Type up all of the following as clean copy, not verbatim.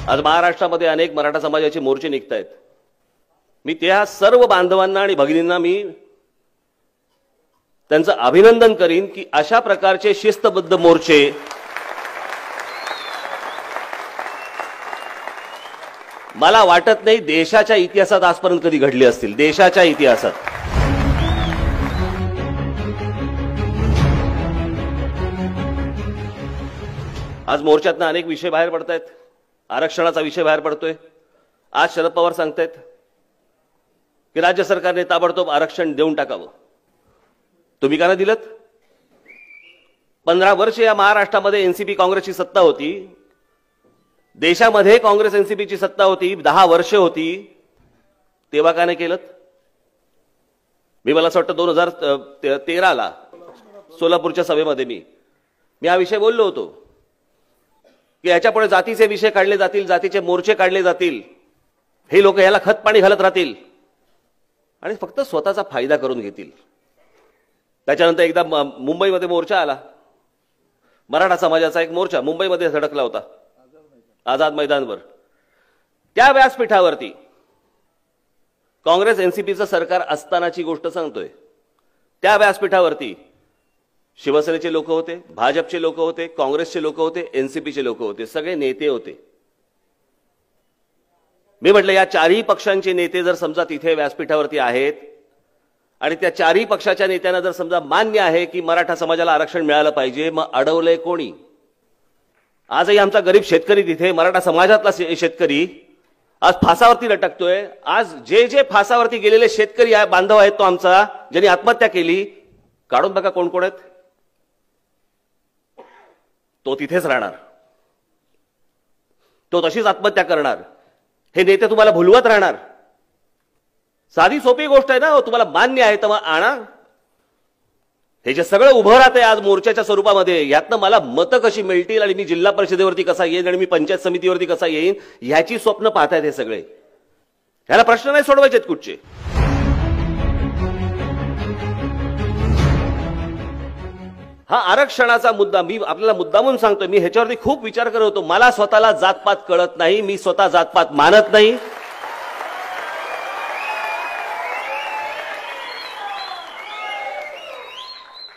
आज महाराष्ट्रामध्ये अनेक मराठा समाजाचे मोर्चे निघतायत। मी त्या सर्व बांधवांना आणि भगिनींना मी त्यांचं अभिनंदन करीन की अशा प्रकारचे शिस्तबद्ध मोर्चे मला वाटत नाही देशाच्या इतिहासात आजपर्यंत कधी घडले असतील। देशाच्या इतिहासात आज मोर्चातनं अनेक विषय बाहेर पडतायत। आरक्षणाचा विषय बाहेर पडतोय। आज शरद पवार सांगतायत की राज्य सरकारने ताबडतोब आरक्षण देऊन टाकावं। तुम्ही का नाही दिलं? 15 वर्ष या महाराष्ट्रामध्ये एनसीपी काँग्रेसची सत्ता होती। देशामध्ये काँग्रेस एनसीपीची सत्ता होती, 10 वर्ष होती, तेव्हा का नाही केलं? मला असं वाटतं 2013ला सोलापूरच्या सभेमध्ये मी हा विषय बोललो होतो की याच्यापुढे जातीचे विषय काढले जातील, जातीचे मोर्चे काढले जातील, हे लोक याला खत पाणी घालत राहतील आणि फक्त स्वतःचा फायदा करून घेतील। त्याच्यानंतर एकदा मुंबईमध्ये मोर्चा आला, मराठा समाजाचा एक मोर्चा मुंबईमध्ये धडकला होता आझाद मैदानवर। त्या व्यासपीठावरती काँग्रेस एनसीपीचं सरकार असतानाची गोष्ट सांगतोय। त्या व्यासपीठावरती शिवसेनेचे लोक होते, भाजपचे लोक होते, काँग्रेसचे लोक होते, एनसीपीचे लोक होते, सगळे नेते होते। मी म्हटलं या चारही पक्षांचे नेते जर समजा तिथे व्यासपीठावरती आहेत आणि त्या चारही पक्षाच्या नेत्यांना जर समजा मान्य आहे की मराठा समाजाला आरक्षण मिळालं पाहिजे, मग अडवलंय कोणी? आजही आमचा गरीब शेतकरी तिथे, मराठा समाजातला शेतकरी आज फासावरती लटकतोय। आज जे फासावरती गेलेले शेतकरी बांधव आहेत, तो आमचा ज्यांनी आत्महत्या केली, काढून बघा कोण कोण आहेत, तो तिथेच राहणार, तो तशीच आत्महत्या करणार। हे नेते तुम्हाला भुलवत राहणार। साधी सोपी गोष्ट आहे ना, तुम्हाला मान्य आहे तर आणा। हे जे सगळं उभं राहतंय आज मोर्चाच्या स्वरूपामध्ये, यातनं मला मतं कशी मिळतील आणि मी जिल्हा परिषदेवरती कसा येईन आणि मी पंचायत समितीवरती कसा येईन, ह्याची स्वप्न पाहतायत हे सगळे। ह्याला प्रश्न नाही सोडवायचे कुठचे। हा आरक्षणाचा मुद्दा मी आपल्याला मुद्दामून सांगतोय। मी ह्याच्यावरती खूप विचार करत होतो। मला स्वतःला जातपात कळत नाही, मी स्वतः जातपात मानत नाही।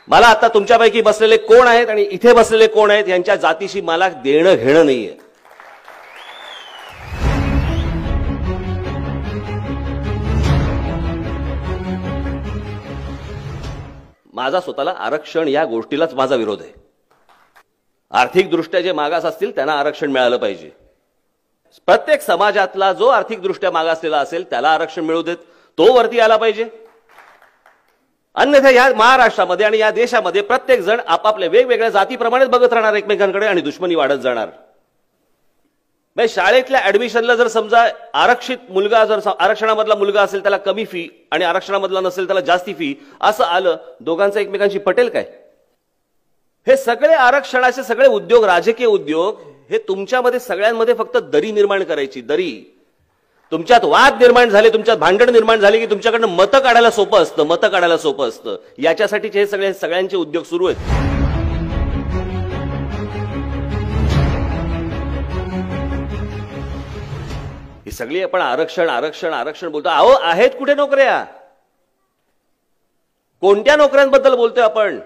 मला आता तुमच्यापैकी बसलेले कोण आहेत आणि इथे बसलेले कोण आहेत यांच्या जातीशी मला देणं घेणं नाहीये। माझा स्वतःला आरक्षण या गोष्टीलाच माझा विरोध आहे। आर्थिक दृष्ट्या जे मागास असतील त्यांना आरक्षण मिळालं पाहिजे। प्रत्येक समाजातला जो आर्थिक दृष्ट्या मागासलेला असेल त्याला आरक्षण मिळू देत, तो वरती आला पाहिजे। अन्यथा या महाराष्ट्रामध्ये आणि या देशामध्ये प्रत्येक जण आपापल्या वेगवेगळ्या जातीप्रमाणेच बघत राहणार एकमेकांकडे आणि दुश्मनी वाढत जाणार। शाळेतल्या ऍडमिशनला जर समजा आरक्षित मुलगा जर आरक्षणामधला मुलगा असेल त्याला कमी फी आणि आरक्षणामधला नसेल त्याला जास्ती फी असं आलं, दोघांचं एकमेकांशी पटेल काय? हे सगळे आरक्षणाचे सगळे उद्योग, राजकीय उद्योग, हे तुमच्यामध्ये सगळ्यांमध्ये फक्त दरी निर्माण करायची। दरी, तुमच्यात वाद निर्माण झाले, तुमच्यात भांडण निर्माण झाले की तुमच्याकडनं मतं काढायला सोपं असतं, मतं काढायला सोपं असतं। याच्यासाठीचे हे सगळ्यांचे उद्योग सुरू आहेत। ही सगळी आपण आरक्षण आरक्षण आरक्षण बोलतो। अहो, आहेत कुठे नोकऱ्या? कोणत्या नोकऱ्यांबद्दल बोलतोय आपण?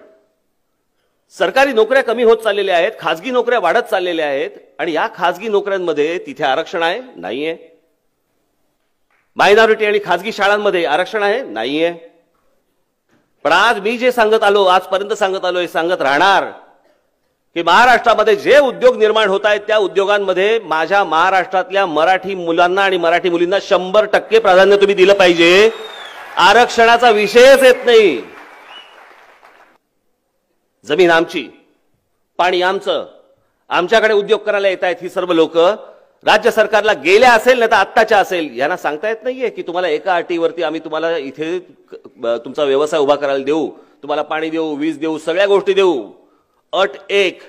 सरकारी नोकऱ्या कमी होत चाललेल्या आहेत, खासगी नोकऱ्या वाढत चाललेल्या आहेत आणि या खासगी नोकऱ्यांमध्ये तिथे आरक्षण आहे? नाहीये। मायनॉरिटी आणि खासगी शाळांमध्ये आरक्षण आहे? नाहीये। पण आज मी जे सांगत आलो, आजपर्यंत सांगत आलोय, सांगत राहणार की महाराष्ट्रामध्ये जे उद्योग निर्माण होत आहेत त्या उद्योगांमध्ये माझ्या महाराष्ट्रातल्या मराठी मुलांना आणि मराठी मुलींना 100% प्राधान्य तुम्ही दिलं पाहिजे। आरक्षणाचा विषयच येत नाही। जमीन आमची, पाणी आमचं, आमच्याकडे उद्योग करायला येत आहेत ही सर्व लोक राज्य सरकारला गेल्या असेल ना तर आत्ताच्या असेल यांना सांगता येत नाहीये की तुम्हाला एका अटीवरती आम्ही तुम्हाला इथे तुमचा व्यवसाय उभा करायला देऊ, तुम्हाला पाणी देऊ, वीज देऊ, सगळ्या गोष्टी देऊ। अट एक,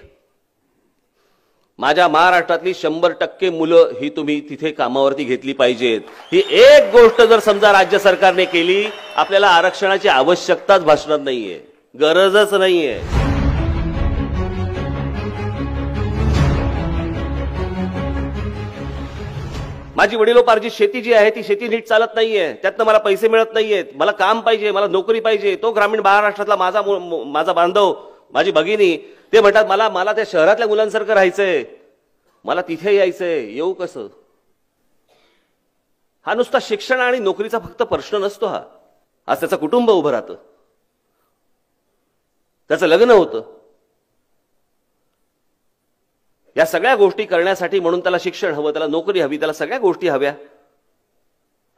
माझ्या महाराष्ट्रातली 100% मुलं ही तुम्ही तिथे कामावरती घेतली पाहिजेत। ही एक गोष्ट जर समजा राज्य सरकारने केली, आपल्याला आरक्षणाची आवश्यकताच भासणार नाहीये, गरजच नाहीये। माझी वडिलोपार्जित शेती जी आहे ती शेती नीट चालत नाहीये, त्यातनं मला पैसे मिळत नाहीयेत, मला काम पाहिजे, मला नोकरी पाहिजे. तो ग्रामीण महाराष्ट्रातला माझा बांधव, माझी भगिनी ते म्हणतात मला त्या शहरातल्या मुलांसारखं राहायचंय, मला तिथे यायचंय. येऊ कसं? हा नुसता शिक्षण आणि नोकरीचा फक्त प्रश्न नसतो. हा आज त्याचं कुटुंब उभं राहतं, त्याचं लग्न होतं. या सगळ्या गोष्टी करण्यासाठी म्हणून त्याला शिक्षण हवं, त्याला नोकरी हवी, त्याला सगळ्या गोष्टी हव्या.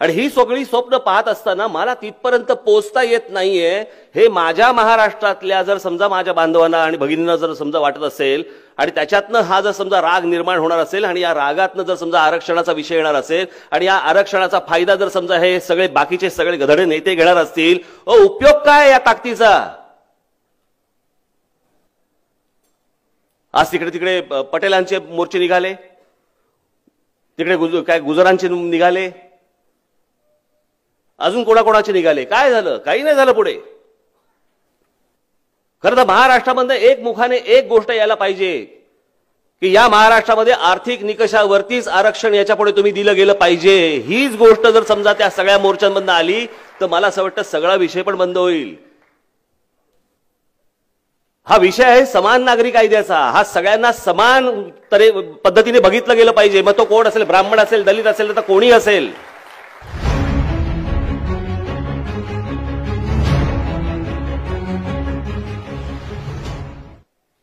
आणि ही सगळी स्वप्न पाहत असताना मला तिथपर्यंत पोहोचता येत नाहीये हे माझ्या महाराष्ट्रातल्या जर समजा माझ्या बांधवांना आणि भगिनींना जर समजा वाटत असेल आणि त्याच्यातनं हा जर समजा राग निर्माण होणार असेल आणि या रागातनं जर समजा आरक्षणाचा विषय येणार असेल आणि या आरक्षणाचा फायदा जर समजा हे सगळे बाकीचे सगळे गधडे नेते घेणार असतील, उपयोग काय या ताकदीचा? आज तिकडे तिकडे पटेलांचे मोर्चे निघाले, तिकडे काय गुजरांचे निघाले, अजून कोणाकोणाचे निघाले. काय झालं? काही नाही झालं पुढे. खरं तर महाराष्ट्रामध्ये एक मुखाने एक गोष्ट यायला पाहिजे की या महाराष्ट्रामध्ये आर्थिक निकषावरतीच आरक्षण याच्या पुढे तुम्ही दिलं गेलं पाहिजे. हीच गोष्ट जर समजा त्या सगळ्या मोर्चांमधून आली तर मला असं वाटतं सगळा विषय पण बंद होईल. हा विषय आहे समान नागरी कायद्याचा. हा सगळ्यांना समान पद्धतीने बघितलं गेलं पाहिजे. मग तो कोण असेल, ब्राह्मण असेल, दलित असेल, तर कोणी असेल.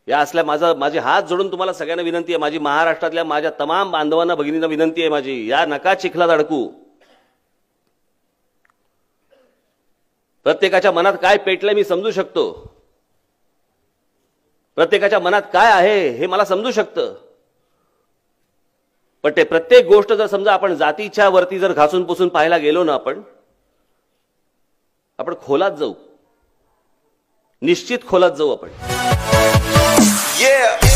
या असल्या माझे हात जोडून तुम्हाला सगळ्यांना विनंती आहे, माझी महाराष्ट्रातल्या माझ्या तमाम बांधवांना भगिनींना विनंती आहे माझी, या नका चिखलात अडकू. प्रत्येकाच्या मनात काय पेटलंय मी समजू शकतो, प्रत्येकाच्या मनात काय आहे हे मला समजू शकतं. पण ते प्रत्येक गोष्ट जर समजा आपण जातीच्या वरती जर घासून पुसून पाहायला गेलो ना आपण खोलात जाऊ, निश्चित खोलात जाऊ आपण. Yeah.